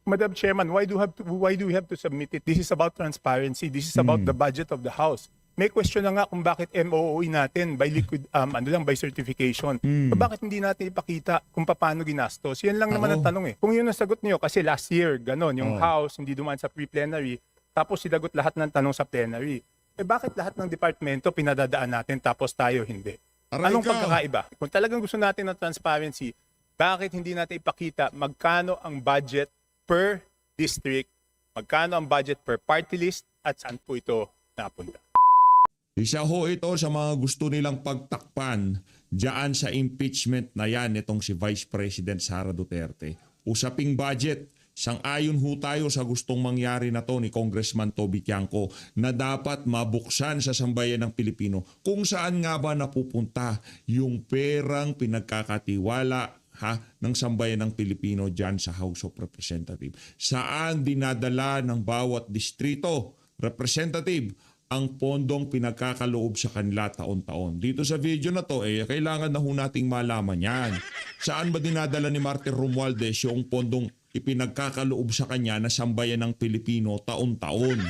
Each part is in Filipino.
Madam Chairman, why do we have to submit it? This is about transparency. This is about the budget of the House. May question na nga kung bakit MOOE natin by by certification. So bakit hindi natin ipakita kung paano ginastos? Yan lang naman ang tanong eh. Kung yun ang sagot niyo, kasi last year, ganon, yung House hindi dumaan sa pre-plenary, tapos sinagot lahat ng tanong sa plenary. Eh bakit lahat ng departamento pinadadaan natin tapos tayo hindi? Anong pagkakaiba? Kung talagang gusto natin ng transparency, bakit hindi natin ipakita magkano ang budget per district, magkano ang budget per party list, at saan po ito napunta? Isa ho ito sa mga gusto nilang pagtakpan diyan sa impeachment na yan itong si Vice President Sara Duterte. Usaping budget, sang-ayon ho tayo sa gustong mangyari na to ni Congressman Toby Tiangco na dapat mabuksan sa sambayan ng Pilipino kung saan nga ba napupunta yung perang pinagkakatiwala ng sambayan ng Pilipino dyan sa House of Representatives. Saan dinadala ng bawat distrito, representative, ang pondong pinagkakaloob sa kanila taon-taon. Dito sa video na to, kailangan na ho nating malaman yan. Saan ba dinadala ni Martin Romualdez yung pondong ipinagkakaloob sa kanya na sambayan ng Pilipino taon-taon?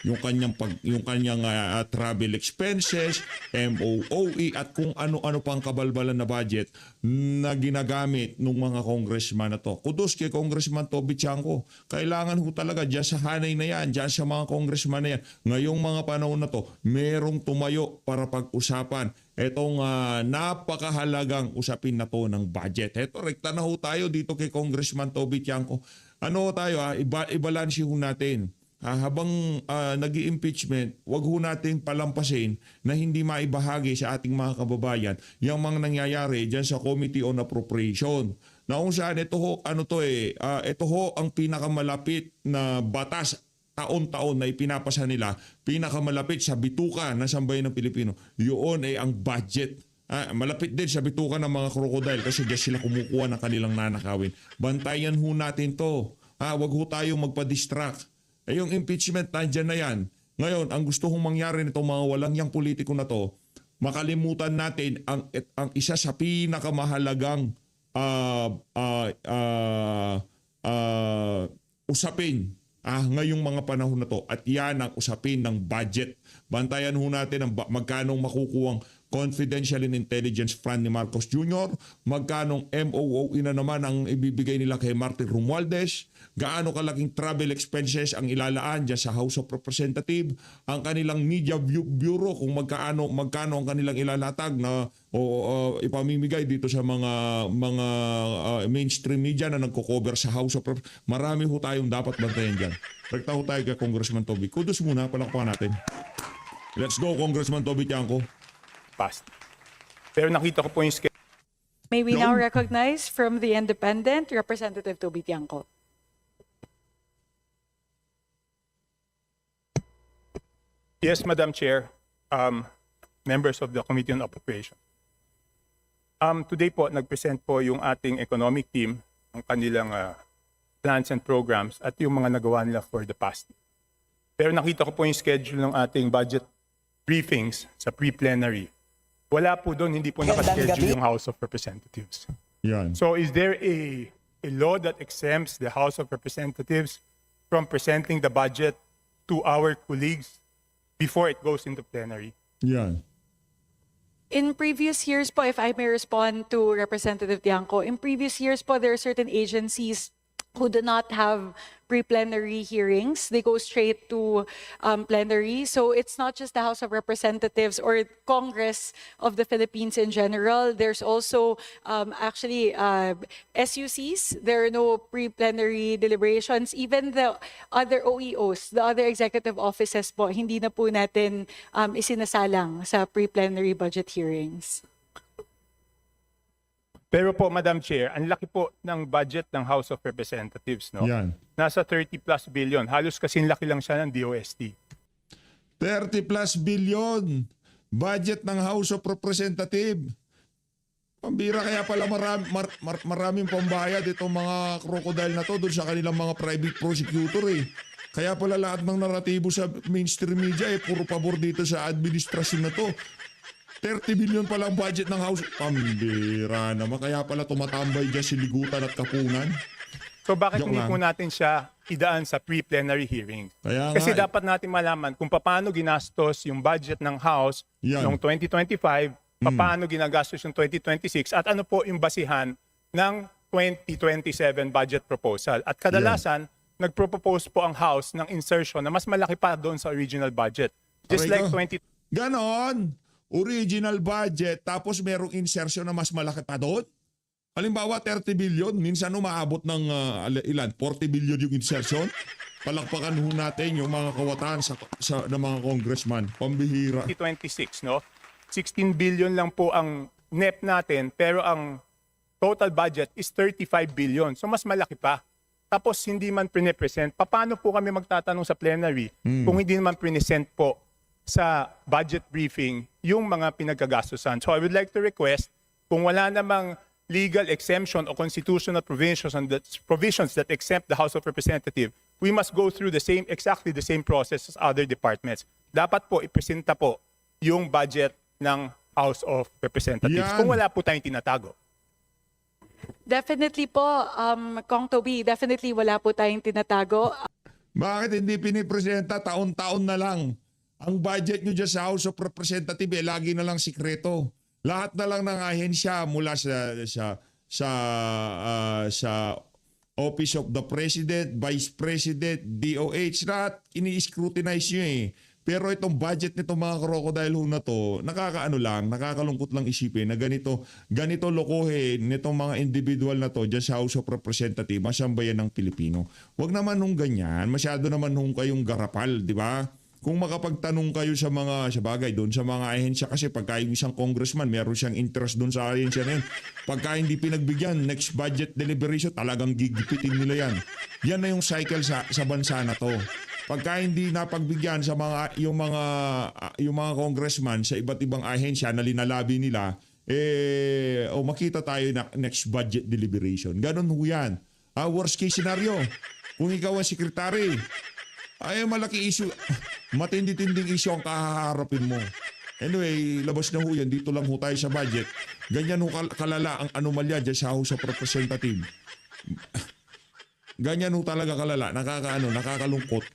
Yung kanyang travel expenses, MOOE at kung ano-ano pang kabalbalan na budget na ginagamit ng mga congressman na to. Kudos kay Congressman Toby Tiangco. Kailangan ho talaga dyan sa hanay na yan, dyan sa mga congressman na yan. Ngayong mga panahon na to, merong tumayo para pag-usapan etong napakahalagang usapin na to ng budget. Eto, rekta na ho tayo dito kay Congressman Toby Tiangco. Ano tayo, ibalansi ho natin. Habang nag-i-impeachment, wag ho nating palampasin na hindi maibahagi sa ating mga kababayan yung mga nangyayari dyan sa Committee on Appropriation. Na kung saan ito ho, ito ho ang pinakamalapit na batas taon-taon na ipinapasa nila, pinakamalapit sa bituka ng sambayan ng Pilipino. Yun ay ang budget. Malapit din sa bituka ng mga krokodil kasi dyan sila kumukuha ng kanilang nanakawin. Bantayan ho natin to. Wag ho tayong magpa-distract. Yung impeachment, nandyan na yan. Ngayon, ang gusto kong mangyari nitong mga walang yang politiko na to, makalimutan natin ang isa sa pinakamahalagang usapin ngayong mga panahon na to. At yan ang usapin ng budget. Bantayan ho natin ang magkanong makukuwang Confidential and Intelligence Fund ni Marcos Jr., magkanong MOOE na naman ang ibibigay nila kay Martin Romualdez, gaano kalaking travel expenses ang ilalaan dyan sa House of Representatives, ang kanilang media bureau kung magkano ang kanilang ilalatag na ipamimigay dito sa mga mainstream media na nagko-cover sa House of Representatives. Marami ho tayong dapat bantayan dyan. Rekta ho tayo kay Congressman Toby. Kudos muna, palakpakan natin. Let's go, Congressman Toby Tiangco. Past. Pero nakita ko po yung schedule. May we now recognize from the Independent, Representative Toby Tiangco. Yes, Madam Chair, members of the Committee on Appropriation. Today po, nag-present po yung ating economic team, ang kanilang plans and programs at yung mga nagawa nila for the past. Pero nakita ko po yung schedule ng ating budget briefings sa pre-plenary. Wala po doon, hindi po nakaschedule yung House of Representatives. Yan. So is there a law that exempts the House of Representatives from presenting the budget to our colleagues before it goes into plenary? Yan. In previous years po, if I may respond to Representative Tiangco, in previous years po, there are certain agencies who do not have pre-plenary hearings. They go straight to plenary. So it's not just the House of Representatives or Congress of the Philippines in general. There's also SUCs. There are no pre-plenary deliberations. Even the other OEOs, the other executive offices po, hindi na po natin isinasalang sa pre-plenary budget hearings. Pero po, Madam Chair, ang laki po ng budget ng House of Representatives, no? Yan. Nasa 30 plus billion. Halos kasing laki lang siya ng DOST. 30 plus billion budget ng House of Representatives. Pambira, kaya pala maraming pambayad itong mga crocodile na to doon sa kanilang mga private prosecutor eh. Kaya pala lahat ng naratibo sa mainstream media puro pabor dito sa administrasyon na to. 30 billion pala ang budget ng House. Pambira naman. Kaya pala tumatambay dyan si Ligutan at Kapunan. So bakit Joke hindi lang. po natin siya idaan sa pre-plenary hearings? Kaya Kasi nga, dapat natin malaman kung paano ginastos yung budget ng House Yan. noong 2025, paano ginagastos yung 2026, at ano po yung basihan ng 2027 budget proposal. At kadalasan, nagpropose po ang House ng insertion na mas malaki pa doon sa original budget. Just Aray like ko. 20... ganon. Original budget, tapos merong insertion na mas malaki pa doon. Halimbawa, 30 billion, minsan umaabot ng ilan? 40 billion yung insertion. Palakpakan ho natin yung mga kawatan ng mga congressman. Pambihira. 2026, no? 16 billion lang po ang NEP natin, pero ang total budget is 35 billion. So mas malaki pa. Tapos hindi man pre-present, paano po kami magtatanong sa plenary kung hindi naman pre-present po sa budget briefing yung mga pinagkagastusan? So I would like to request, kung wala namang legal exemption o constitutional provisions that exempt the House of Representatives, we must go through exactly the same process as other departments. Dapat po ipresenta po yung budget ng House of Representatives. Yan. Kung wala po tayong tinatago. Definitely po, Kong Toby, definitely wala po tayong tinatago. Bakit hindi pinipresenta taon-taon na lang? Ang budget nyo dyan sa House of Representatives, lagi na lang sikreto. Lahat na lang ng ahensya mula sa Office of the President, Vice President, DOH, lahat ini-scrutinize nyo eh. Pero itong budget nitong mga crocodile ho na to, nakakalungkot lang isipin na ganito lokohin nitong mga individual na to dyan sa House of Representatives, masambayan ng Pilipino. Huwag naman nung ganyan, masyado naman nung kayong garapal, di ba? Kung makapagtanong kayo sa bagay doon sa mga ahensya, kasi pagka yung isang congressman, meron siyang interest doon sa ahensya na yun. Pagka hindi pinagbigyan, next budget deliberation, talagang gigipitin nila yan. Yan na yung cycle sa bansa na to. Pagka hindi napagbigyan sa yung mga congressman sa iba't ibang ahensya na linalabi nila, makita tayo na next budget deliberation. Ganon ho yan. Worst case scenario, kung ikaw ang secretary, ay malaki issue, matindi-tinding issue ang kaharapin mo. Anyway, labas na ho yan. Dito lang ho tayo sa budget. Ganyan ho kalala ang anomalya dyan sa House of Representatives. Ganyan ho talaga kalala. Nakakalungkot.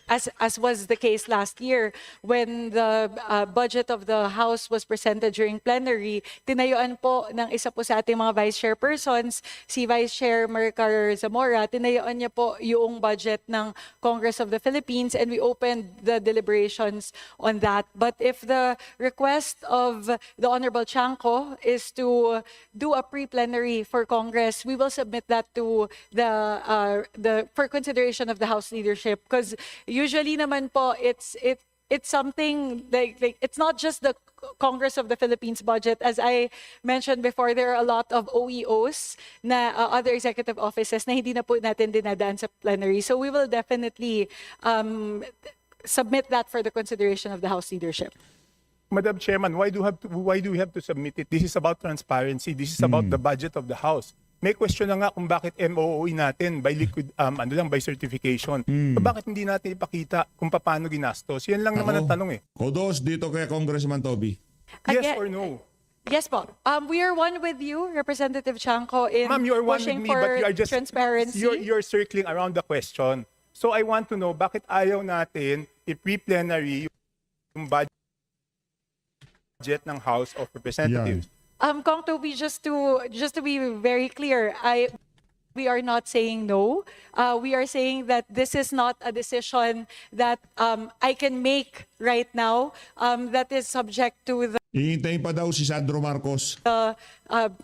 As was the case last year when the budget of the House was presented during plenary, tinayuan po ng isa po sa ating mga vice chairpersons, si Vice Chair Maricar Zamora, tinayuan niya po yung budget ng Congress of the Philippines, and we opened the deliberations on that. But if the request of the Honorable Chanco is to do a pre-plenary for Congress, we will submit that to the for consideration of the House leadership, because usually naman po it's something like it's not just the Congress of the Philippines budget. As I mentioned before, there are a lot of OEOs na other executive offices na hindi na po natin dinadaan sa plenary. So we will definitely submit that for the consideration of the House leadership. Madam Chairman, why do we have to submit it? This is about transparency. This is about the budget of the House. May question na nga kung bakit MOOE natin by by certification. So bakit hindi natin ipakita kung paano ginastos? Yan lang naman ang tanong eh. Kudos dito kay Congressman Toby. Yes Again- or no? Yes po. We are one with you, Representative Chanco, in Ma'am, you are one with pushing me, for but you are just transparency. You're circling around the question. So I want to know bakit ayaw natin i-pre-plenary yung budget ng House of Representatives. Kong Toby, just to be very clear, we are not saying no. We are saying that this is not a decision that I can make right now. That is subject to the Hihintayin pa daw si Sandro Marcos.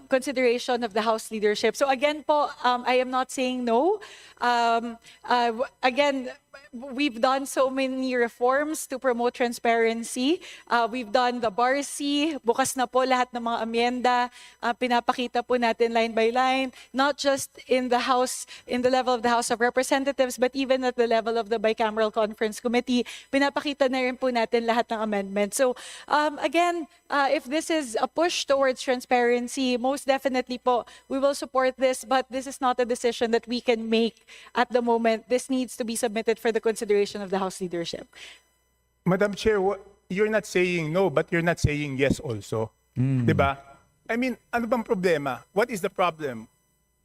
consideration of the House leadership. So again po, I am not saying no. Again, we've done so many reforms to promote transparency. We've done the BARC, bukas na po lahat ng mga amyenda, pinapakita po natin line by line, not just in the House, in the level of the House of Representatives, but even at the level of the Bicameral Conference Committee, pinapakita na rin po natin lahat ng amendments. So again, if this is a push towards transparency, most definitely po, we will support this, but this is not a decision that we can make at the moment. This needs to be submitted for the consideration of the House leadership. Madam Chair, you're not saying no, but you're not saying yes also. Diba? I mean, ano bang problema? What is the problem?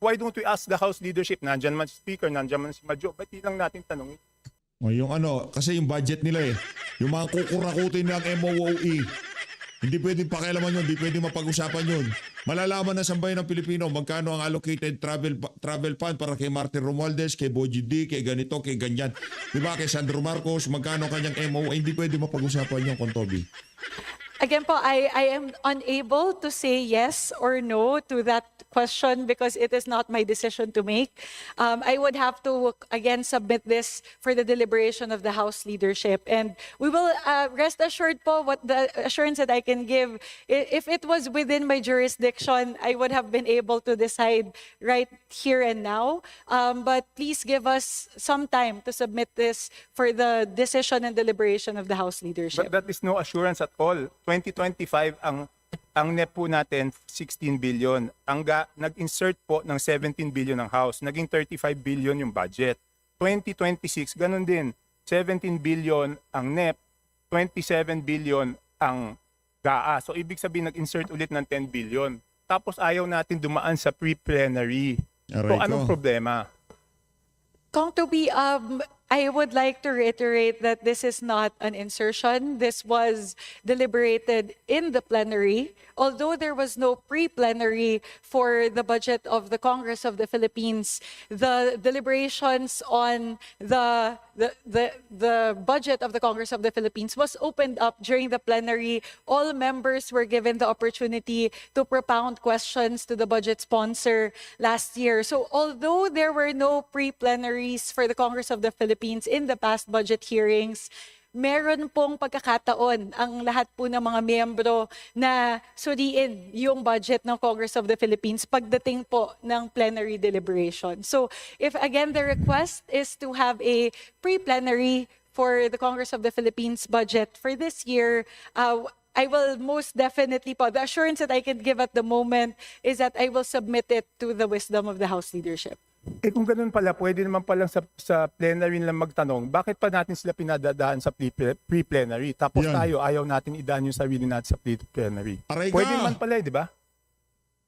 Why don't we ask the House leadership? Nandyan man si Speaker, nandyan man si Madjo. Ba't di lang natin tanongin? O yung ano, kasi yung budget nila eh. Yung mga kukurakutin ng MOOE. Hindi pwedeng pakialaman yun, hindi pwedeng mapag-usapan yun. Malalaman ng sambayan ng Pilipino magkano ang allocated travel fund para kay Martin Romualdez, kay Boji D, kay ganito, kay ganyan. Diba? Kay Sandro Marcos, magkano kanyang MOOE. Hindi pwedeng mapag-usapan yun, Kontobi. Again po, I am unable to say yes or no to that question because it is not my decision to make. I would have to, again, submit this for the deliberation of the House leadership. And we will rest assured po what the assurance that I can give. If it was within my jurisdiction, I would have been able to decide right here and now. But please give us some time to submit this for the decision and deliberation of the House leadership. But that is no assurance at all. 2025 ang NEP po natin 16 billion. Nag-insert po ng 17 billion ng House, naging 35 billion yung budget. 2026 ganun din. 17 billion ang NEP, 27 billion ang GAA. So ibig sabihin nag-insert ulit ng 10 billion. Tapos ayaw natin dumaan sa pre-plenary. So Aray anong ko. problema? Kong Toby, I would like to reiterate that this is not an insertion. This was deliberated in the plenary. Although there was no pre-plenary for the budget of the Congress of the Philippines, the deliberations on the budget of the Congress of the Philippines was opened up during the plenary. All members were given the opportunity to propound questions to the budget sponsor last year. So although there were no pre-plenaries for the Congress of the Philippines in the past budget hearings, meron pong pagkakataon ang lahat po ng mga miyembro na suriin yung budget ng Congress of the Philippines pagdating po ng plenary deliberation. So if again the request is to have a pre-plenary for the Congress of the Philippines budget for this year, I will most definitely po, the assurance that I can give at the moment is that I will submit it to the wisdom of the House leadership. Eh kung ganun pala, pwede naman palang sa plenary lang magtanong, bakit pa natin sila pinadadaan sa pre-plenary? Tapos Yan. tayo, ayaw natin idaan yung sarili natin sa pre-plenary. Aray ka. Pwede naman pala, di ba?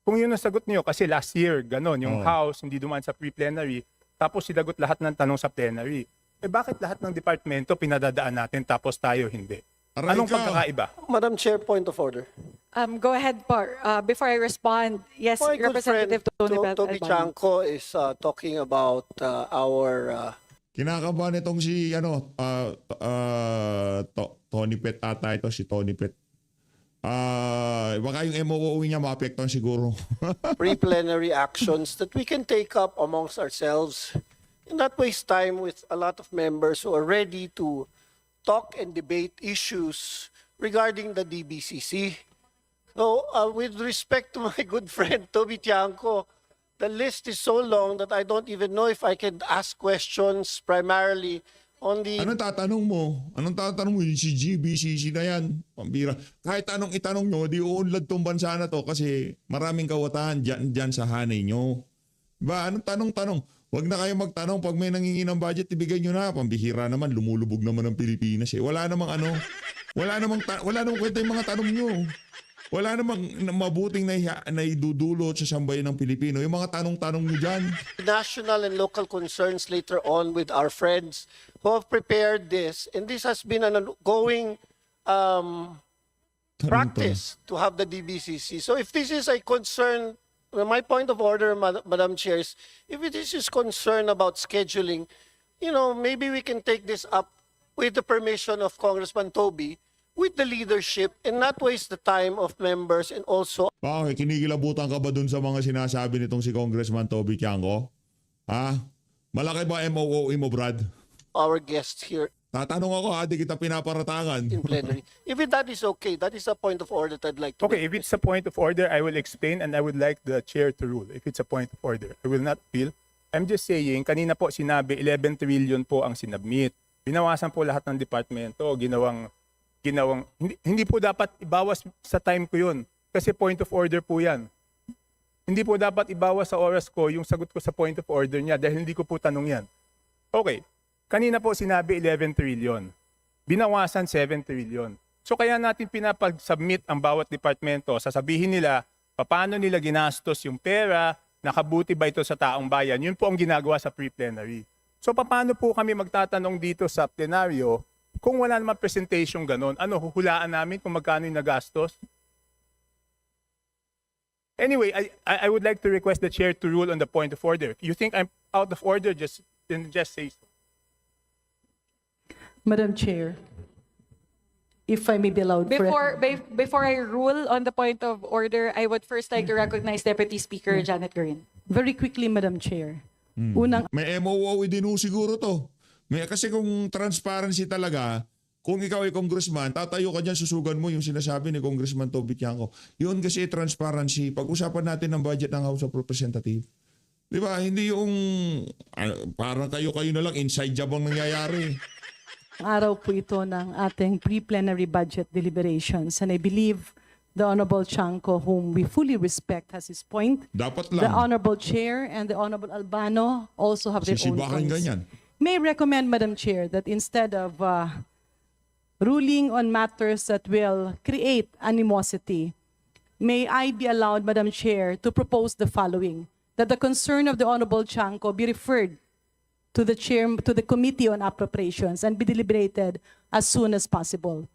Kung yun ang sagot niyo, kasi last year, ganun, yung House hindi dumaan sa pre-plenary, tapos sinagot lahat ng tanong sa plenary. Eh bakit lahat ng departamento pinadadaan natin tapos tayo hindi? Aray Anong ka. pagkakaiba? Madam Chair, point of order. Go ahead po. Before I respond, yes, My good friend, Representative Tony Toby Albano. Chanco is talking about our... Kinakabahan itong si Tony Pet ata ito, si Tony Pet. Baka yung MOOE niya maapektuhan siguro. pre-plenary actions that we can take up amongst ourselves and not waste time with a lot of members who are ready to talk and debate issues regarding the DBCC. So, with respect to my good friend Toby Tiangco, the list is so long that I don't even know if I can ask questions primarily on the... Anong tatanong mo? Anong tatanong mo? Yung si GBCC na yan. Pambira. Kahit anong itanong nyo, di uunlad tong bansa na to kasi maraming kawatahan dyan sa hanay nyo. Diba? Anong tanong-tanong? Huwag na kayo magtanong pag may nangingin ng budget, ibigay nyo na. Pambihira naman, lumulubog naman ang Pilipinas eh. Wala namang kwenta yung mga tanong nyo. Wala namang mabuting na idudulot sa sambayan ng Pilipino. Yung mga tanong-tanong nyo dyan. national and local concerns later on with our friends who have prepared this. And this has been an ongoing practice to have the DBCC. So if this is a concern, my point of order, Madam Chair, is if it is concern about scheduling, maybe we can take this up with the permission of Congressman Toby, with the leadership, and not waste the time of members and also Bakit? Kinikilabutan ka ba dun sa mga sinasabi nitong si Congressman Toby Tiangco? Ha? Malaki ba MOOE mo, Brad? our guests here Tatanong ako, di kita pinaparatangan. in plenary. If that is okay, that is a point of order that I'd like to Okay, if it's a point of order, I will explain and I would like the chair to rule. If it's a point of order, I will not appeal. I'm just saying, kanina po sinabi, 11 trillion po ang sinabmit. Binawasan po lahat ng departamento, ginawang hindi po dapat ibawas sa time ko yun. Kasi point of order po yan. Hindi po dapat ibawas sa oras ko yung sagot ko sa point of order niya dahil hindi ko po tanong yan. Okay, kanina po sinabi 11 trillion. Binawasan 7 trillion. So kaya natin pinapag-submit ang bawat departamento. Sasabihin nila paano nila ginastos yung pera Nakabuti ba ito sa taong bayan? Yun po ang ginagawa sa pre-plenary. So paano po kami magtatanong dito sa plenaryo kung wala naman presentation ganon? Ano, huhulaan namin kung magkano yung nagastos? Anyway, I would like to request the chair to rule on the point of order. If you think I'm out of order, just say so. Madam Chair, if I may be allowed for... Before I rule on the point of order, I would first like to recognize Deputy Speaker Janet Green. Very quickly, Madam Chair. Unang May MOO din ho siguro to. Kasi kung transparency talaga, kung ikaw ay congressman, tatayo ka dyan, susugan mo yung sinasabi ni Congressman Toby Tiangco. Yun kasi transparency. Pag-usapan natin ng budget ng House of Representatives. Di ba? Hindi yung parang kayo na lang, inside job ang nangyayari. araw po ito ng ating pre-plenary budget deliberations. And I believe the Honorable Chanco, whom we fully respect, has his point. Dapat The lang. Honorable Chair and the Honorable Albano also have their own Sisibakin points. ganyan. May I recommend, Madam Chair, that instead of ruling on matters that will create animosity, may I be allowed, Madam Chair, to propose the following: that the concern of the Honorable Chanco be referred to the Committee on Appropriations and be deliberated as soon as possible.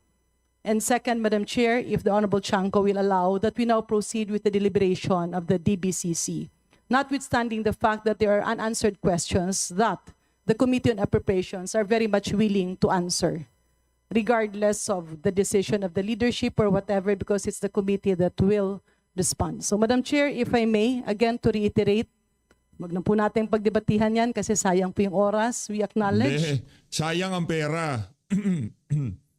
And second, Madam Chair, if the Honorable Chanco will allow, that we now proceed with the deliberation of the DBCC, notwithstanding the fact that there are unanswered questions that the Committee on Appropriations are very much willing to answer, regardless of the decision of the leadership or whatever, because it's the committee that will respond. So, Madam Chair, if I may, again to reiterate, wag na po natin pagdebatihan yan kasi sayang po yung oras. We acknowledge. Hindi. Sayang ang pera.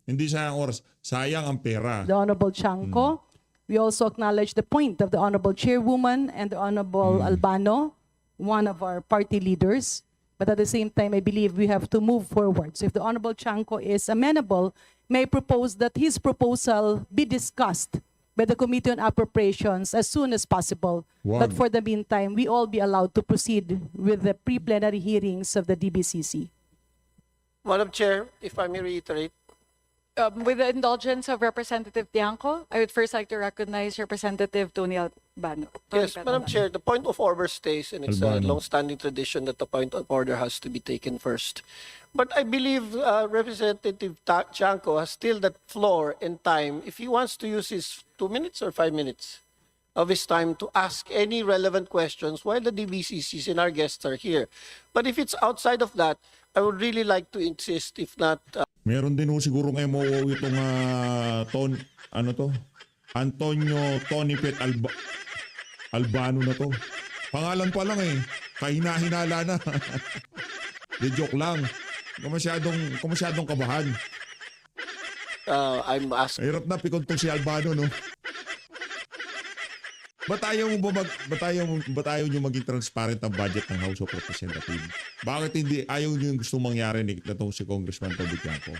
Hindi sayang oras. Sayang ang pera. The Honorable Chanco. We also acknowledge the point of the Honorable Chairwoman and the Honorable Albano, one of our party leaders. But at the same time, I believe we have to move forward. So if the Honorable Chanco is amenable, may I propose that his proposal be discussed by the Committee on Appropriations as soon as possible. But Wag. for the meantime, we all be allowed to proceed with the pre-plenary hearings of the DBCC. Madam Chair, if I may reiterate, With the indulgence of Representative Tiangco, I would first like to recognize Representative Tony Albano. yes, Madam Chair, the point of order stays, and it's a Albano. long-standing tradition that the point of order has to be taken first. But I believe Representative Chanco has still that floor and time if he wants to use his 2 minutes or 5 minutes of his time to ask any relevant questions while the DBCCs and our guests are here. But if it's outside of that, I would really like to insist, if not Meron din ho sigurong MOO itong Antonio Tonipet Albano na to. Pangalan pa lang eh. Kahina-hinala na. Di joke lang. Kumasyadong kabahan. I'm asking. Hirap na pikon tong si Albano, no? Ba't ayaw nyo maging transparent ang budget ng House of Representatives? Bakit hindi ayaw nyo yung gusto mangyari nitong si Congressman Toby Tiangco?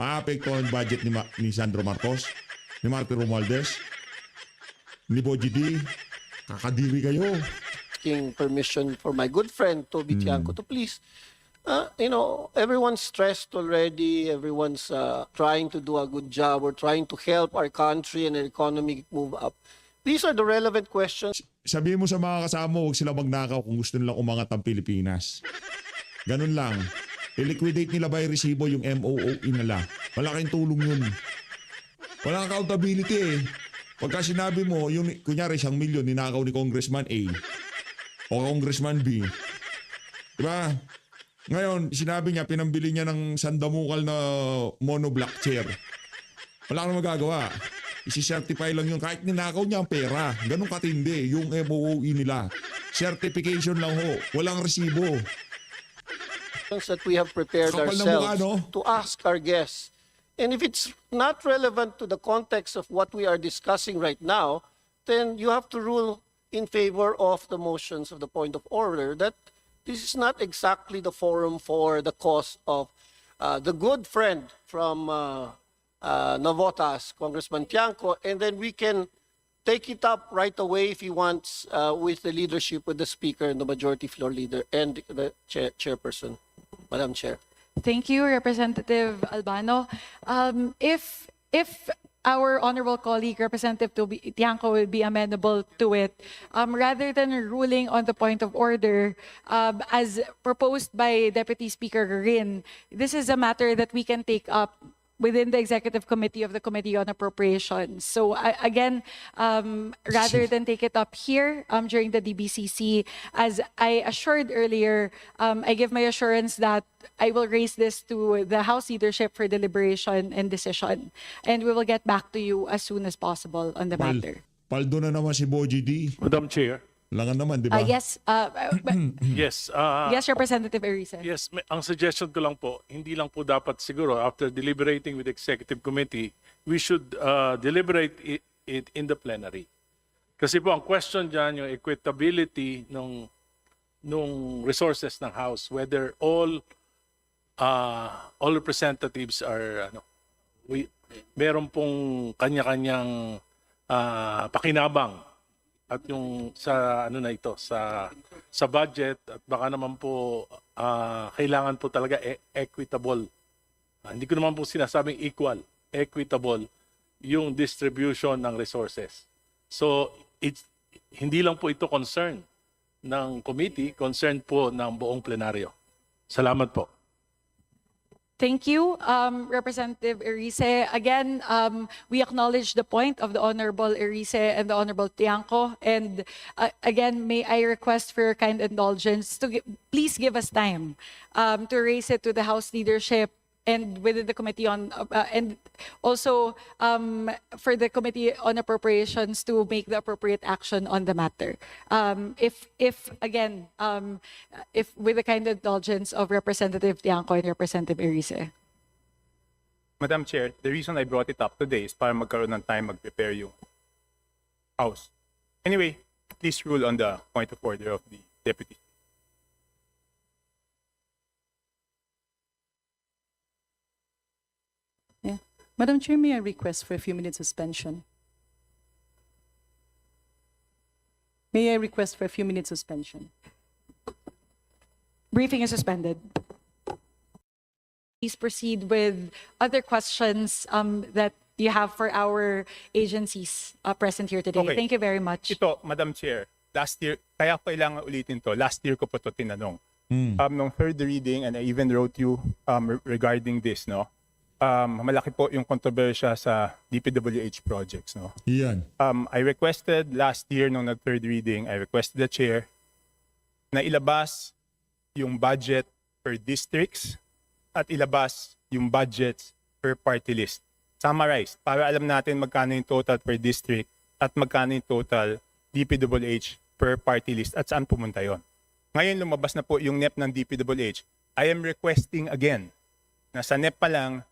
Maapektuhan ang budget ni Sandro Marcos, ni Marty Romualdez, ni Boji D. Kakadiri kayo. Asking permission for my good friend Toby Tiangco to please, everyone's stressed already. Everyone's trying to do a good job. We're trying to help our country and our economy move up. These are the relevant questions. Sabihin mo sa mga kasama, huwag sila magnakaw kung gusto nilang umangat ang Pilipinas. Ganun lang. I-liquidate nila by resibo yung MOOE nila. Malaking tulong yun. Walang accountability eh. Pagka sinabi mo, yung, kunyari 1 milyon ninakaw ni Congressman A o Congressman B. Diba? Ngayon, sinabi niya, pinambili niya ng sandamukal na monoblock chair. Wala kang magagawa. Isi-certify lang yun. Kahit ninakaw niya ang pera. Ganun katindi yung MOOE nila. Certification lang ho. Walang resibo. That we have prepared Kapal ng ourselves mukha, no? to ask our guests. And if it's not relevant to the context of what we are discussing right now, then you have to rule in favor of the motions of the point of order that this is not exactly the forum for the cause of the good friend from Navotas, Congressman Tiangco, and then we can take it up right away if he wants with the leadership, with the speaker and the majority floor leader and the chairperson. Madam Chair. Thank you, Representative Albano. If our honorable colleague, Representative Tiangco, will be amenable to it, rather than ruling on the point of order, as proposed by Deputy Speaker Rin, this is a matter that we can take up within the executive committee of the Committee on Appropriations. So again, rather than take it up here during the DBCC, as I assured earlier, I give my assurance that I will raise this to the House leadership for deliberation and decision. And we will get back to you as soon as possible on the matter. Paldo na naman si Boji D. Madam Chair. Langan naman, di ba? Yes, Yes. yes, Representative Erice. Yes, ang suggestion ko lang po, hindi lang po dapat siguro after deliberating with the executive committee, we should deliberate it in the plenary. Kasi po ang question dyan, yung equitability nung resources ng House, whether all representatives are meron pong kanya-kanyang pakinabang at yung sa sa budget, at baka naman po kailangan po talaga equitable. Hindi ko naman po sinasabing equal, equitable yung distribution ng resources. So hindi lang po ito concern ng committee, concern po ng buong plenaryo. Salamat po. Thank you, Representative Erice. Again, we acknowledge the point of the Honorable Erice and the Honorable Tiangco. And again, may I request for your kind indulgence to please give us time to raise it to the House leadership and within the Committee on, and also for the Committee on Appropriations to make the appropriate action on the matter. If again, if with the kind indulgence of Representative Tiangco and Representative Erice. Madam Chair, the reason I brought it up today is para magkaroon ng time mag-prepare yung House. Anyway, please rule on the point of order of the Deputy. Yeah. Madam Chair, may I request for a few minutes suspension? May I request for a few minutes suspension? Briefing is suspended. Please proceed with other questions that you have for our agencies present here today. Okay. Thank you very much. Ito, Madam Chair, last year, kaya kailangan ulitin to, last year ko po to tinanong. Nung third reading, and I even wrote you regarding this, no? Malaki po yung kontrobersya sa DPWH projects, no? Yan. I requested last year nung nag-third reading, I requested the chair na ilabas yung budget per districts at ilabas yung budgets per party list. Summarize, para alam natin magkano yung total per district at magkano yung total DPWH per party list at saan pumunta yon. Ngayon lumabas na po yung NEP ng DPWH. I am requesting again na sa NEP pa lang,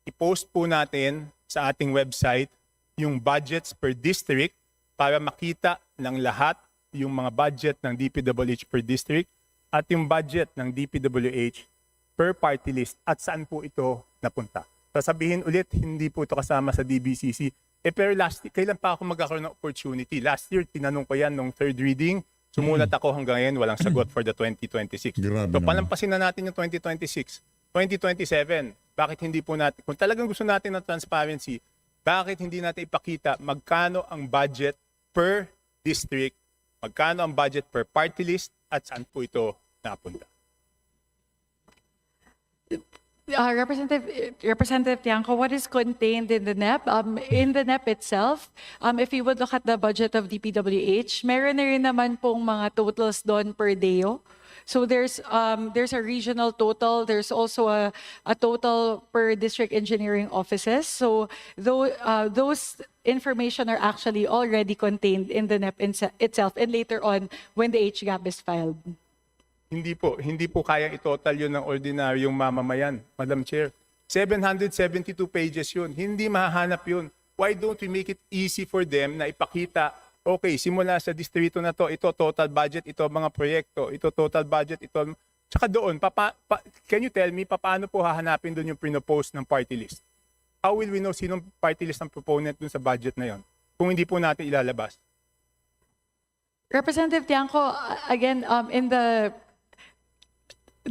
i-post po natin sa ating website yung budgets per district para makita ng lahat yung mga budget ng DPWH per district at yung budget ng DPWH per party list at saan po ito napunta. Sasabihin ulit, hindi po ito kasama sa DBCC. Pero last year, kailan pa ako magkakaroon ng opportunity? Last year, tinanong ko yan nung third reading. Sumulat ako hanggang ngayon, walang sagot for the 2026. Grabe So naman. palampasin na natin yung 2026. 2027, bakit hindi po natin, kung talagang gusto natin ng transparency, bakit hindi natin ipakita magkano ang budget per district, magkano ang budget per party list, at saan po ito napunta? Representative Tiangco, what is contained in the NEP? In the NEP itself, if you would look at the budget of DPWH, meron na rin naman pong mga totals doon per DEO. So there's a regional total. There's also a total per district engineering offices. So those information are actually already contained in the NEP itself and later on when the HGAP is filed. Hindi po kayang i-total yun ng ordinaryong mamamayan, Madam Chair. 772 pages yun. Hindi mahahanap yun. Why don't we make it easy for them na ipakita, okay, simula sa distrito na to, ito total budget, ito mga proyekto, ito total budget, ito. Tsaka doon, can you tell me, paano po hahanapin doon yung pinopose ng party list? How will we know sinong party list ang proponent doon sa budget na yon kung hindi po natin ilalabas? Representative Tiangco, again, in the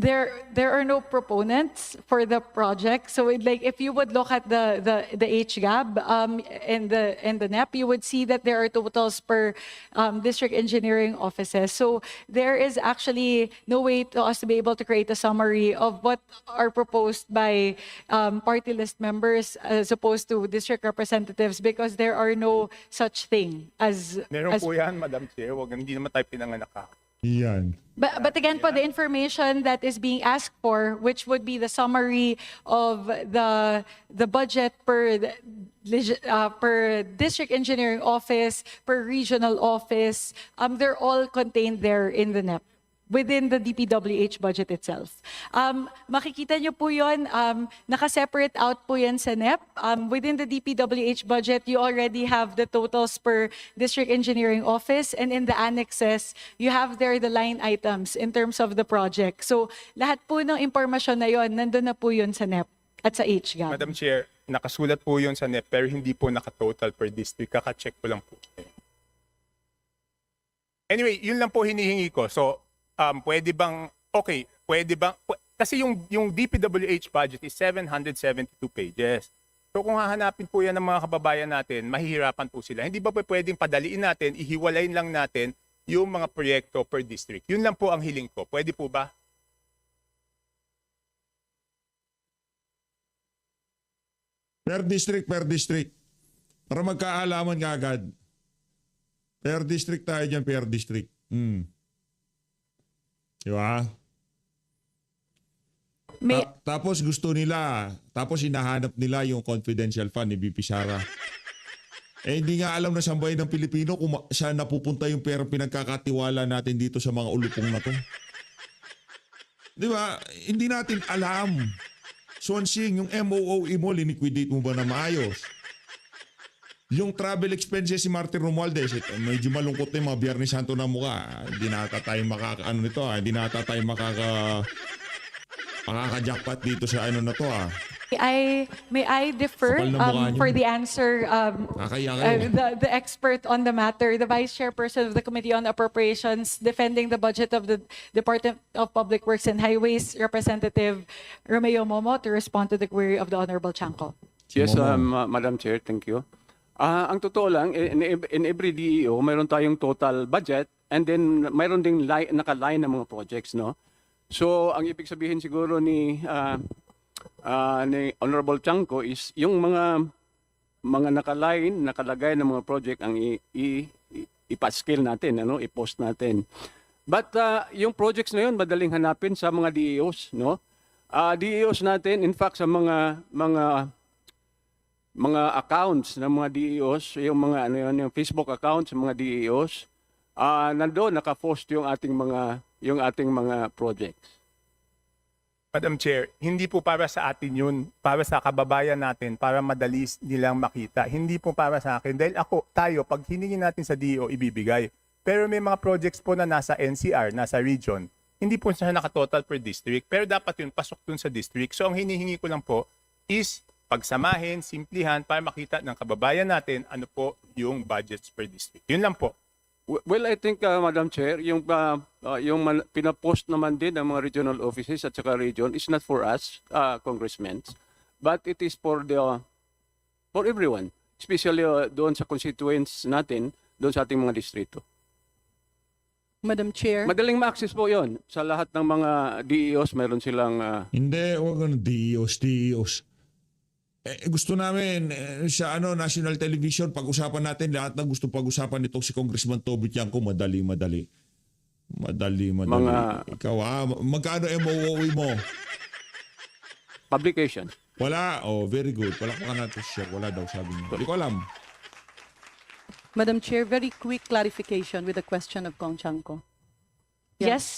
there are no proponents for the project. So like if you would look at the HGAB and the NEP, you would see that there are totals per district engineering offices. So there is actually no way to us to be able to create a summary of what are proposed by party list members as opposed to district representatives, because there are no such thing as Meron po yan, Madam Chair. Hindi naman tayo pinanganak ka. Yan. But again, po, the information that is being asked for, which would be the summary of the budget per district engineering office, per regional office, they're all contained there in the NEP, within the DPWH budget itself. Makikita nyo po yun, naka-separate out po yan sa NEP. Within the DPWH budget, you already have the totals per district engineering office, and in the annexes, you have there the line items in terms of the project. So lahat po ng impormasyon na yun, nandun na po yun sa NEP at sa HGAB. Madam Chair, nakasulat po yun sa NEP pero hindi po naka-total per district. Kaka-check ko lang po. Anyway, yun lang po hinihingi ko. So, pwede bang, kasi yung DPWH budget is 772 pages. So kung hahanapin po yan ng mga kababayan natin, mahihirapan po sila. Hindi ba pwedeng padaliin natin, ihiwalayin lang natin yung mga proyekto per district? Yun lang po ang hiling ko. Pwede po ba? Per district. Para magkaalaman ka agad. Per district tayo dyan, per district. Di ba? Tapos gusto nila, tapos hinahanap nila yung confidential fund ni BP Sara. Hindi nga alam na sambay ng Pilipino kung saan napupunta yung pera pinagkakatiwala natin dito sa mga ulupong na to. Di ba? Hindi natin alam. Swansing, yung MOOE mo, liniquidate mo ba na maayos? Yung travel expenses si Martin Romualdez, medyo malungkot na yung mga Biyernes Santo na mukha. Hindi na ata tayo hindi na ata tayo makaka-jackpot dito sa ano na to May I defer Kapal na mukha niyo. for the answer Nakakaya kayo. the expert on the matter, the Vice Chairperson of the Committee on Appropriations, defending the budget of the Department of Public Works and Highways, Representative Romeo Momo, to respond to the query of the Honorable Chanco. Yes, Madam Chair, thank you. Ang totoo lang, in every DEO, mayroon tayong total budget and then mayroon ding naka-line ng mga projects, no? So, ang ibig sabihin siguro ni Honorable Chanco is yung mga nakalagay ng mga project ang ipa-scale natin, ano, i-post natin. But yung projects na yun madaling hanapin sa mga DEOs, no? DEOs natin, in fact, sa mga accounts ng mga DEOs, yung mga yung Facebook accounts ng mga DEOs, nandoon naka-post yung ating mga projects. Madam Chair, hindi po para sa atin yun, para sa kababayan natin, para madali nilang makita. Hindi po para sa akin. Dahil tayo, pag hiningin natin sa DO, ibibigay. Pero may mga projects po na nasa NCR, nasa region. Hindi po siya nakatotal per district. Pero dapat yun, pasok dun sa district. So ang hinihingi ko lang po is pagsamahin, simplihan, para makita ng kababayan natin ano po yung budgets per district. Yun lang po. Well, I think, Madam Chair, yung pinapost naman din ng mga regional offices at saka region is not for us, congressmen, but it is for everyone, especially doon sa constituents natin, doon sa ating mga distrito. Madam Chair. Madaling ma-access po yon sa lahat ng mga DEOs, mayroon silang... Hindi, huwag ganun. DEOs. Gusto namin sa national television, pag-usapan natin lahat ng gusto pag-usapan nitong si Congressman Toby Tiangco, madali. Ikaw magkano MOOE mo? Publication. Wala. Oh, very good. Palakpakan natin siya. Wala daw, sabi niya. Hindi ko alam. Madam Chair, very quick clarification with the question of Kong Chanco. Yes,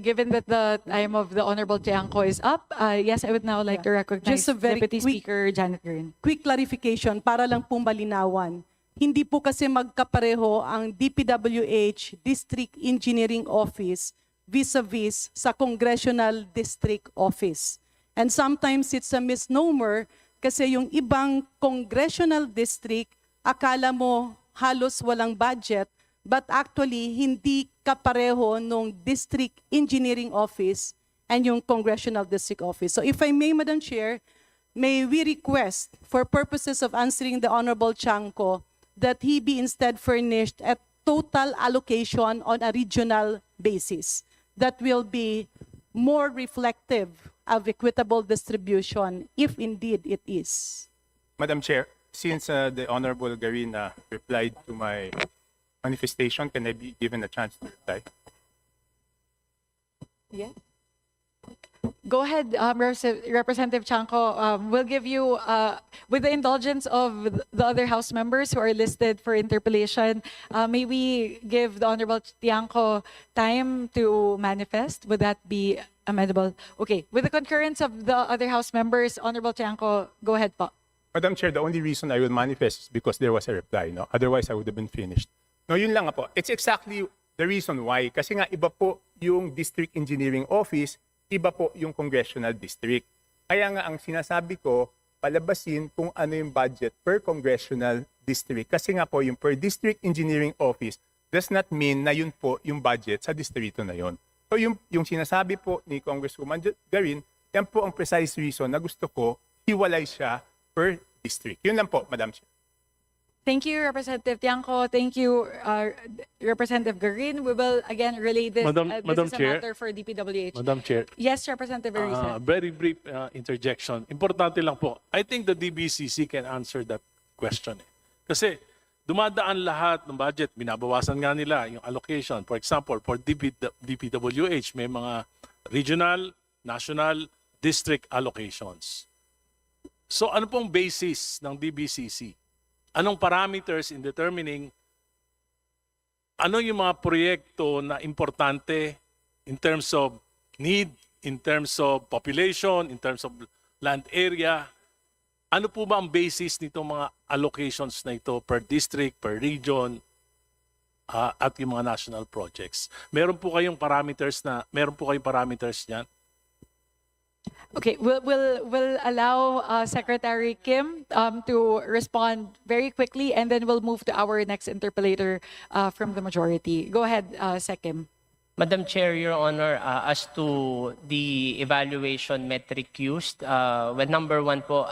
given that the time of the Honorable Tiangco is up, yes, I would now like to recognize Just a very Deputy quick- Speaker Janet Green. Quick clarification para lang pong malinawan. Hindi po kasi magkapareho ang DPWH District Engineering Office vis-a-vis sa Congressional District Office. And sometimes it's a misnomer kasi yung ibang congressional district, akala mo halos walang budget, but actually hindi kapareho nung District Engineering Office and yung Congressional District Office. So if I may, Madam Chair, may we request, for purposes of answering the Honorable Chanco, that he be instead furnished a total allocation on a regional basis that will be more reflective of equitable distribution, if indeed it is. Madam Chair, since the Honorable Garin replied to my manifestation, can I be given a chance to reply? Yes. Go ahead, Representative Chanco. We'll give you, with the indulgence of the other House members who are listed for interpellation, may we give the Honorable Tiangco time to manifest? Would that be amendable? Okay. With the concurrence of the other House members, Honorable Tiangco, go ahead po. Madam Chair, the only reason I will manifest is because there was a reply. No? Otherwise, I would have been finished. No, yun lang nga po. It's exactly the reason why. Kasi nga iba po yung District Engineering Office, iba po yung Congressional District. Kaya nga ang sinasabi ko, palabasin kung ano yung budget per Congressional District. Kasi nga po yung per District Engineering Office does not mean na yun po yung budget sa distrito na yun. So yung sinasabi po ni Congresswoman Garin, yan po ang precise reason na gusto ko hiwalay siya per district. Yun lang po, Madam Chair. Thank you, Representative Tiangco. Thank you, Representative Garin. We will again relay this. Madam This is a Chair. matter for DPWH. Madam Chair, Yes, Representative Arisa. very brief interjection. Importante lang po. I think the DBCC can answer that question. Kasi dumadaan lahat ng budget, binabawasan nga nila yung allocation. For example, for DPWH, may mga regional, national, district allocations. So ano pong basis ng DBCC? Anong parameters in determining ano yung mga proyekto na importante in terms of need, in terms of population, in terms of land area? Ano po ba ang basis nitong mga allocations na ito per district, per region, at yung mga national projects? Meron po kayong parameters niyan? Okay, we'll allow Secretary Kim to respond very quickly, and then we'll move to our next interpellator from the majority. Go ahead, Sec Kim. Madam Chair, Your Honor, as to the evaluation metric used, well, number one po,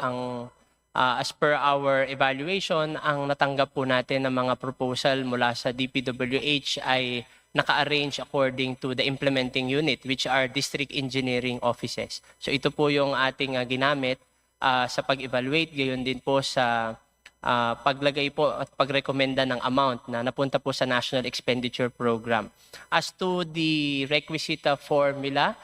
as per our evaluation, ang natanggap po natin ng mga proposal mula sa DPWH ay naka-arrange according to the implementing unit, which are district engineering offices. So ito po yung ating ginamit sa pag-evaluate, gayon din po sa paglagay po at pagrekomenda ng amount na napunta po sa National Expenditure Program. As to the requisite formula,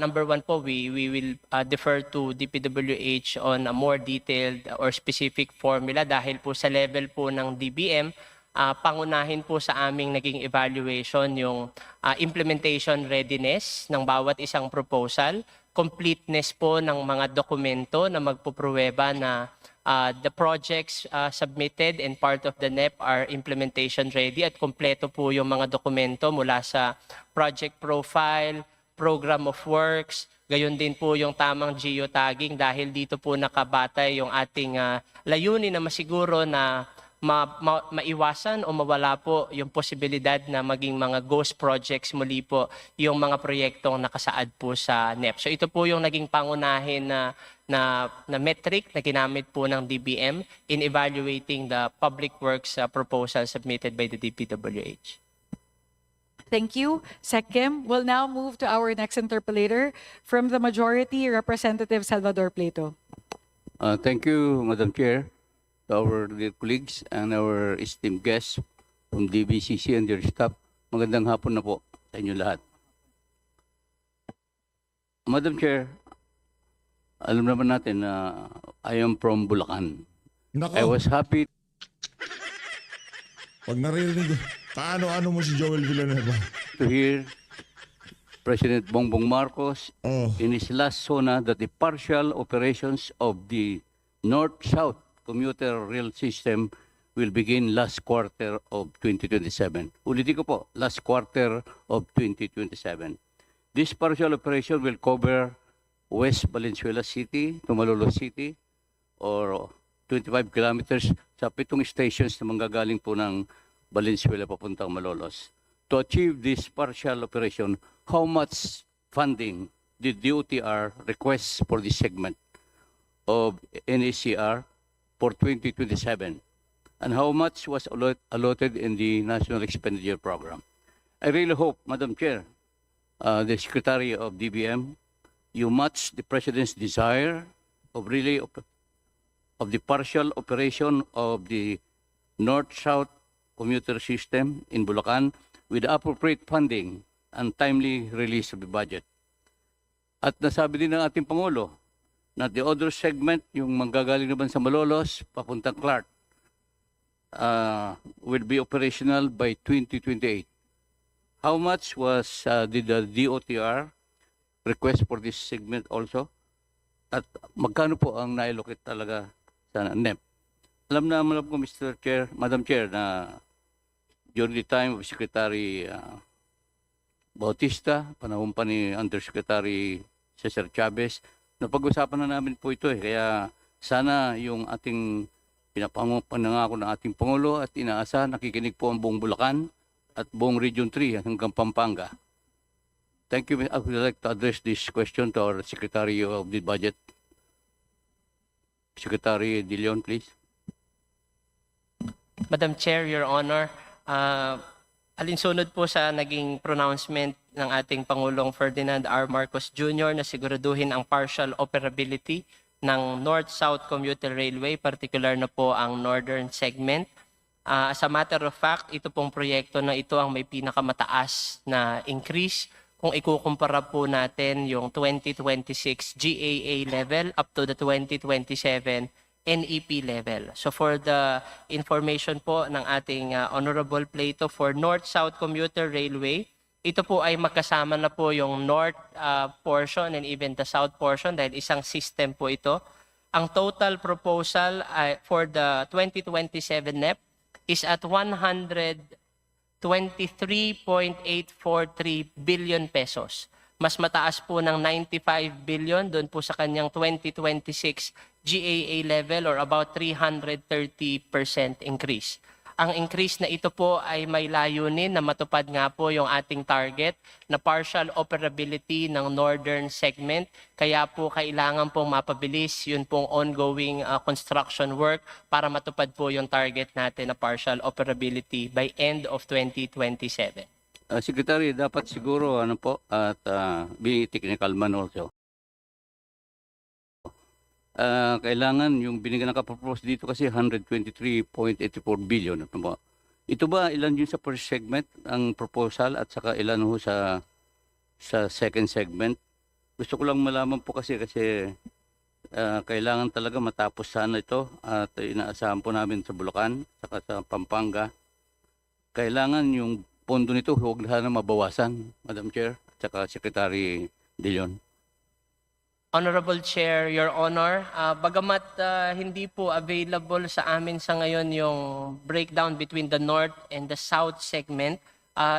number one po, we will defer to DPWH on a more detailed or specific formula dahil po sa level po ng DBM, pangunahin po sa aming naging evaluation yung implementation readiness ng bawat isang proposal, completeness po ng mga dokumento na magpupruweba na the projects submitted and part of the NEP are implementation ready at kompleto po yung mga dokumento mula sa project profile, program of works, gayon din po yung tamang geotagging dahil dito po nakabatay yung ating layunin na masiguro na maiwasan o mawala po yung posibilidad na maging mga ghost projects muli po yung mga proyektong nakasaad po sa NEP. So ito po yung naging pangunahin na metric na ginamit po ng DBM in evaluating the public works proposal submitted by the DPWH. Thank you, Sec Kim. We'll now move to our next interpellator from the majority, Representative Salvador Plato. Thank you, Madam Chair, to our dear colleagues and our esteemed guests from DBCC and their staff. Magandang hapon na po sa inyo lahat. Madam Chair, alam naman natin na I am from Bulacan. Nako, I was happy pag naririnig, kaano-ano mo si Joel Villanueva? to hear President Bongbong Marcos in his last SONA that the partial operations of the North-South commuter rail system will begin last quarter of 2027. Ulitin ko po, last quarter of 2027. This partial operation will cover West Valenzuela City to Malolos City or 25 kilometers sa 7 stations na manggagaling po ng Valenzuela papuntang Malolos. To achieve this partial operation, how much funding the DOTR requests for this segment of NACR for 2027? And how much was allotted in the National Expenditure Program? I really hope, Madam Chair, the Secretary of DBM, you match the President's desire of the partial operation of the North-South commuter system in Bulacan with appropriate funding and timely release of the budget. At nasabi din ng ating Pangulo na the other segment, yung manggagaling naman sa Malolos, papuntang Clark, will be operational by 2028. How much was did the DOTR request for this segment also? At magkano po ang nailocate talaga sa NEP? Alam ko, Mr. Chair, Madam Chair, na during the time of Secretary Bautista, panahon pa ni Undersecretary Cesar Chavez, napag-usapan na namin po ito eh. Kaya sana yung ating pinapangako ng ating Pangulo at inaasa, nakikinig po ang buong Bulacan at buong Region 3 hanggang Pampanga. Thank you. I would like to address this question to our Secretary of the Budget. Secretary De Leon, please. Madam Chair, Your Honor, alinsunod po sa naging pronouncement ng ating Pangulong Ferdinand R. Marcos Jr. na siguraduhin ang partial operability ng North-South Commuter Railway, particular na po ang northern segment. As a matter of fact, ito pong proyekto na ito ang may pinakamataas na increase kung ikukumpara po natin yung 2026 GAA level up to the 2027 NEP level. So for the information po ng ating Honorable Plato, for North-South Commuter Railway, ito po ay magkasama na po yung north portion and even the south portion dahil isang system po ito. Ang total proposal for the 2027 NEP is at 123.843 billion pesos. Mas mataas po ng 95 billion doon po sa kanyang 2026 GAA level or about 330% increase. Ang increase na ito po ay may layunin na matupad nga po yung ating target na partial operability ng northern segment. Kaya po kailangan pong mapabilis yun pong ongoing construction work para matupad po yung target natin na partial operability by end of 2027. Secretary, dapat siguro ano po at be technical man also. Kailangan yung binigyan nakapropose dito kasi 123.84 billion. Ito ba ilan yun sa first segment ang proposal at saka ilan ho sa second segment? Gusto ko lang malaman po kasi kailangan talaga matapos sana ito at inaasahan po namin sa Bulacan saka sa Pampanga. Kailangan yung pondo nito huwag na mabawasan, Madam Chair at saka Secretary De Leon. Honorable Chair, Your Honor, bagamat hindi po available sa amin sa ngayon yung breakdown between the north and the south segment,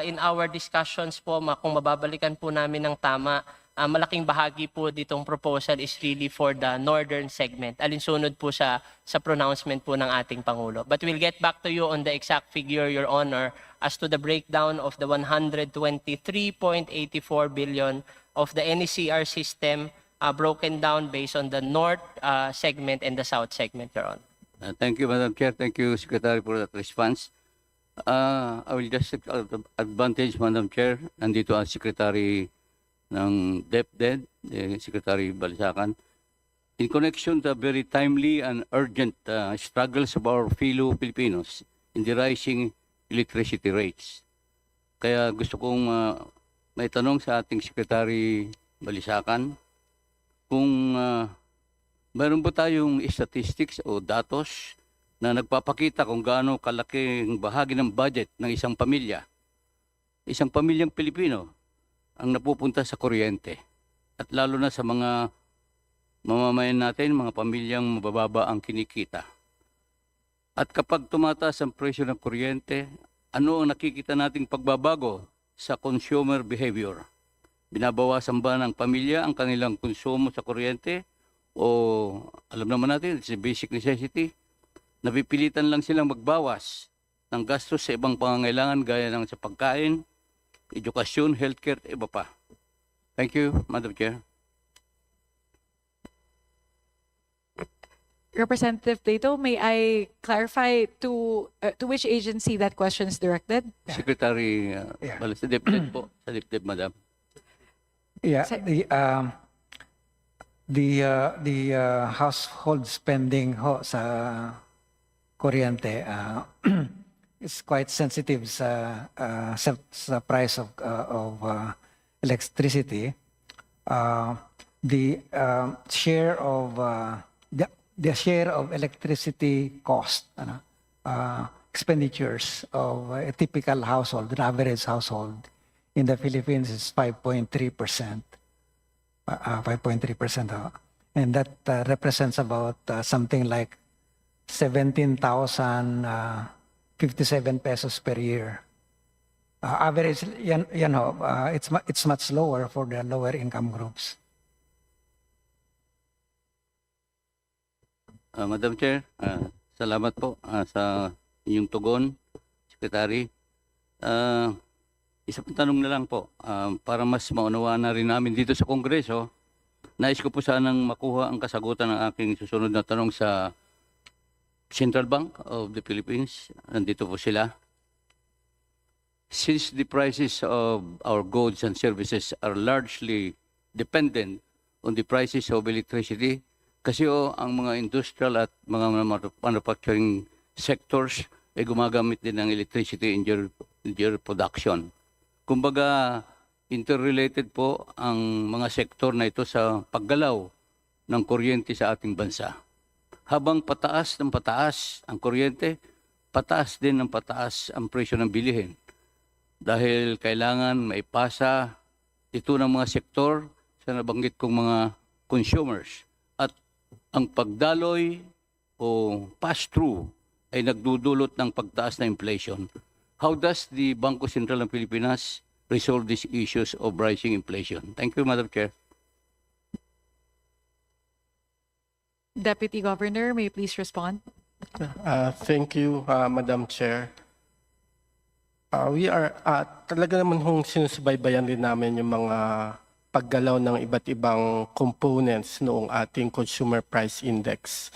in our discussions po, kung mababalikan po namin ng tama, malaking bahagi po ditong proposal is really for the northern segment. Alinsunod po sa pronouncement po ng ating Pangulo. But we'll get back to you on the exact figure, Your Honor, as to the breakdown of the 123.84 billion of the NECR system broken down based on the north segment and the south segment, Your Honor. Thank you, Madam Chair. Thank you, Secretary, for that response. I will just take advantage, Madam Chair. Nandito ang Secretary ng DepEd, Secretary Balisacan. In connection to the very timely and urgent struggles of our fellow Filipinos in the rising electricity rates. Kaya gusto kong may tanong sa ating Secretary Balisacan, kung meron po tayong statistics o datos na nagpapakita kung gaano kalaking bahagi ng budget ng isang pamilyang Pilipino ang napupunta sa kuryente. At lalo na sa mga mamamayan natin, mga pamilyang mabababa ang kinikita. At kapag tumataas ang presyo ng kuryente, ano ang nakikita nating pagbabago sa consumer behavior? Binabawasan ba ng pamilya ang kanilang konsumo sa kuryente? O alam naman natin, it's a basic necessity. Napipilitan lang silang magbawas ng gastos sa ibang pangangailangan gaya ng sa pagkain, edukasyon, healthcare, iba pa. Thank you, Madam Chair. Representative Plato, may I clarify to which agency that question is directed? Secretary Balas, sa DepEd po, sa DepEd, Madam. Yeah, Sa- the household spending ho sa kuryente is quite sensitive sa price of electricity. The share of the share of electricity cost, expenditures of a typical household, an average household in the Philippines is 5.3%. 5.3%. And that represents about something like 17,057 pesos per year. Average, it's much lower for the lower income groups. Madam Chair, salamat po sa inyong tugon, Secretary. Isa pang tanong na lang po, para mas maunawaan na rin namin dito sa Kongreso, nais ko po sanang makuha ang kasagutan ng aking susunod na tanong sa Central Bank of the Philippines. Nandito po sila. Since the prices of our goods and services are largely dependent on the prices of electricity, kasi ang mga industrial at mga manufacturing sectors ay gumagamit din ng electricity in their production. Kumbaga, interrelated po ang mga sektor na ito sa paggalaw ng kuryente sa ating bansa. Habang pataas ng pataas ang kuryente, pataas din ng pataas ang presyo ng bilihin. Dahil kailangan maipasa ito ng mga sektor sa nabanggit kong mga consumers. At ang pagdaloy o pass-through ay nagdudulot ng pagtaas na inflation. How does the Bangko Sentral ng Pilipinas resolve these issues of rising inflation? Thank you, Madam Chair. Deputy Governor, may you please respond? Thank you, Madam Chair. We are talaga naman sinusubaybayan din namin yung mga paggalaw ng iba't ibang components noong ating Consumer Price Index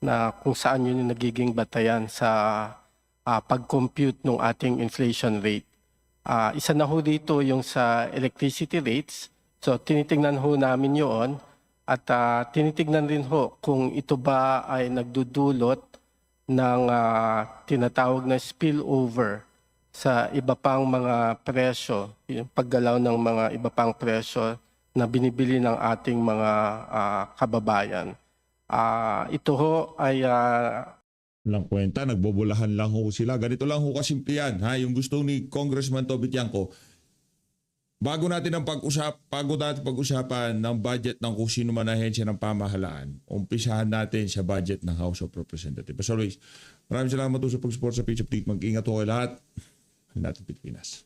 na kung saan yun yung nagiging batayan sa pag-compute ng ating inflation rate. Isa na ho dito yung sa electricity rates. So tinitingnan ho namin yun at tinitingnan din ho kung ito ba ay nagdudulot ng tinatawag na spillover sa iba pang mga presyo, yung paggalaw ng mga iba pang presyo na binibili ng ating mga kababayan. Ito ho ay lang kwenta, nagbobolahan lang ho sila. Ganito lang ho kasimple yan. Ha? Yung gusto ni Congressman Toby Tiangco, bago natin pag-usapan ng budget ng kung sino man ahensya ng pamahalaan, umpisahan natin sa budget ng House of Representatives. As always, maraming salamat po sa pag-support sa Page of Tweet. Mag-ingat ho kayo lahat. Natin Pilipinas.